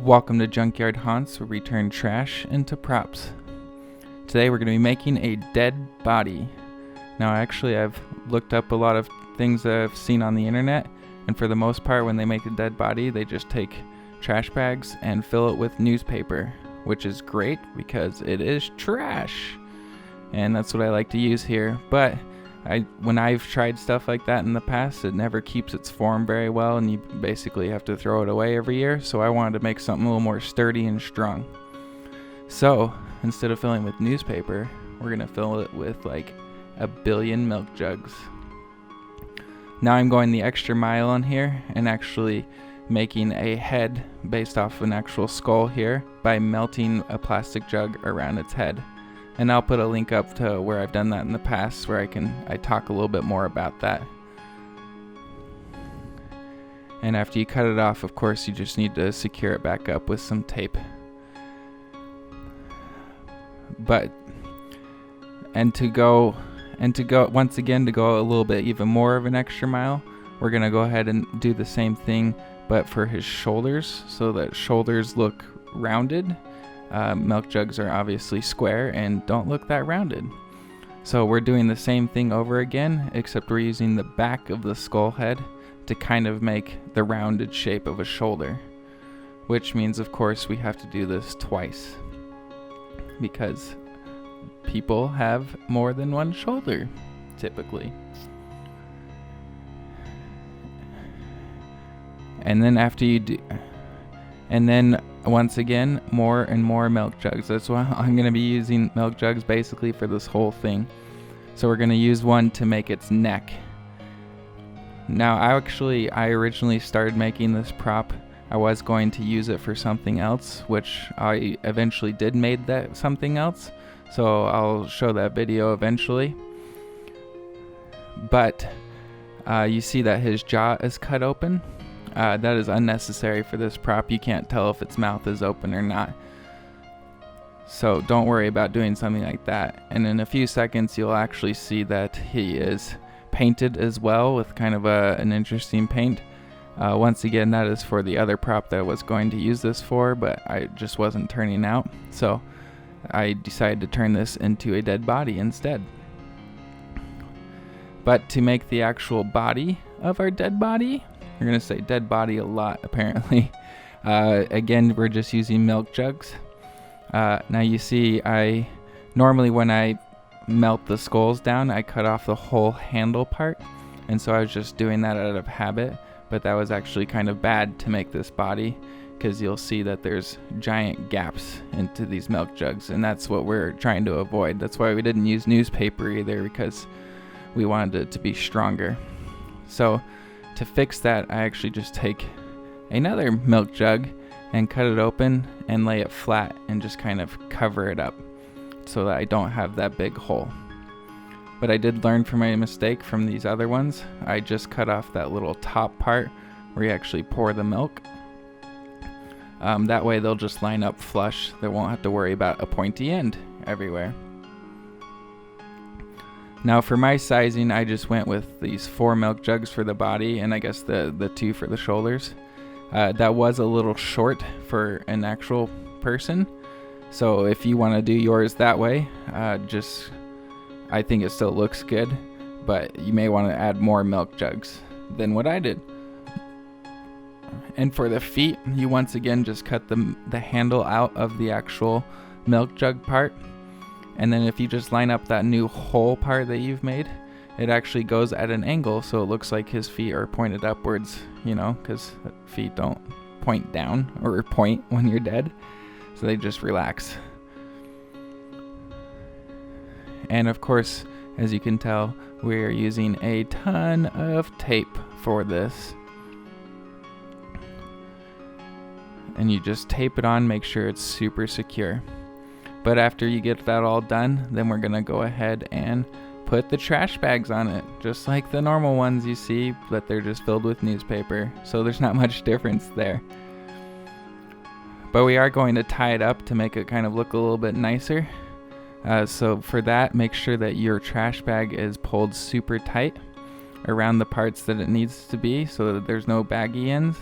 Welcome to Junkyard Haunts, where we turn trash into props. Today we're going to be making a dead body. Now actually I've looked up a lot of things that I've seen on the internet, and for the most part when they make a dead body they just take trash bags and fill it with newspaper, which is great because it is trash. And that's what I like to use here. But when I've tried stuff like that in the past, it never keeps its form very well, and you basically have to throw it away every year. So I wanted to make something a little more sturdy and strong. So instead of filling with newspaper, we're gonna fill it with like 1 billion milk jugs. Now I'm going the extra mile on here and actually making a head based off an actual skull here by melting a plastic jug around its head. And I'll put a link up to where I've done that in the past, where I talk a little bit more about that. And after you cut it off, of course, you just need to secure it back up with some tape. To go once again, to go a little bit even more of an extra mile, we're gonna go ahead and do the same thing, but for his shoulders, so that shoulders look rounded. Milk jugs are obviously square and don't look that rounded. So we're doing the same thing over again, except we're using the back of the skull head to kind of make the rounded shape of a shoulder. Which means, of course, we have to do this twice, because people have more than one shoulder, typically. And then after you do... And then once again, more and more milk jugs. That's why I'm going to be using milk jugs basically for this whole thing. So we're going to use one to make its neck. Now I originally started making this prop. I was going to use it for something else, which I eventually did made that something else. So I'll show that video eventually. But you see that his jaw is cut open. That is unnecessary for this prop. You can't tell if its mouth is open or not. So don't worry about doing something like that. And in a few seconds you'll actually see that he is painted as well with kind of an interesting paint. Once again, that is for the other prop that I was going to use this for, but I just wasn't turning out. So I decided to turn this into a dead body instead. But to make the actual body of our dead body, we're going to say dead body a lot, apparently. Again, we're just using milk jugs. Now you see, normally when I melt the skulls down, I cut off the whole handle part. And so I was just doing that out of habit. But that was actually kind of bad to make this body, because you'll see that there's giant gaps into these milk jugs. And that's what we're trying to avoid. That's why we didn't use newspaper either, because we wanted it to be stronger. So to fix that, I actually just take another milk jug and cut it open and lay it flat and just kind of cover it up so that I don't have that big hole. But I did learn from my mistake from these other ones. I just cut off that little top part where you actually pour the milk. That way they'll just line up flush. They won't have to worry about a pointy end everywhere. Now for my sizing, I just went with these 4 milk jugs for the body, and I guess the 2 for the shoulders. That was a little short for an actual person. So if you want to do yours that way, I think it still looks good, but you may want to add more milk jugs than what I did. And for the feet, you once again just cut the handle out of the actual milk jug part. And then if you just line up that new hole part that you've made, it actually goes at an angle, so it looks like his feet are pointed upwards, because feet don't point down or point when you're dead, so they just relax. And of course, as you can tell, we are using a ton of tape for this. And you just tape it on, make sure it's super secure. But after you get that all done, then we're gonna go ahead and put the trash bags on it, just like the normal ones you see, but they're just filled with newspaper. So there's not much difference there. But we are going to tie it up to make it kind of look a little bit nicer. So for that, make sure that your trash bag is pulled super tight around the parts that it needs to be, so that there's no baggy ends.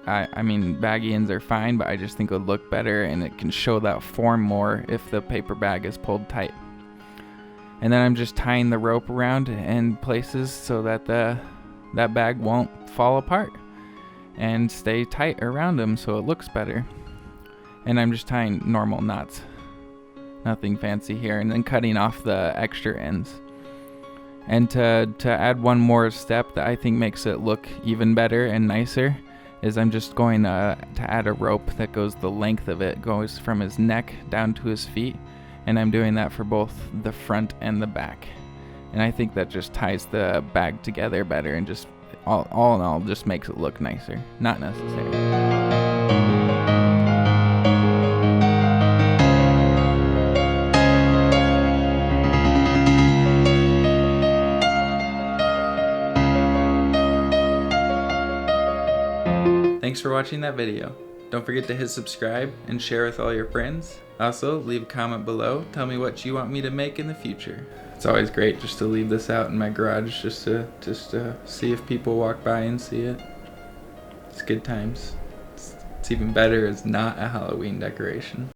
I mean, baggy ends are fine, but I just think it would look better and it can show that form more if the paper bag is pulled tight. And then I'm just tying the rope around in places so that that bag won't fall apart and stay tight around them so it looks better. And I'm just tying normal knots, nothing fancy here, and then cutting off the extra ends. And to add one more step that I think makes it look even better and nicer is I'm just going to add a rope that goes the length of it, goes from his neck down to his feet. And I'm doing that for both the front and the back. And I think that just ties the bag together better and just all in all just makes it look nicer. Not necessary. Thanks for watching that video. Don't forget to hit subscribe and share with all your friends. Also, leave a comment below. Tell me what you want me to make in the future. It's always great just to leave this out in my garage just to see if people walk by and see it. It's good times. It's even better as not a Halloween decoration.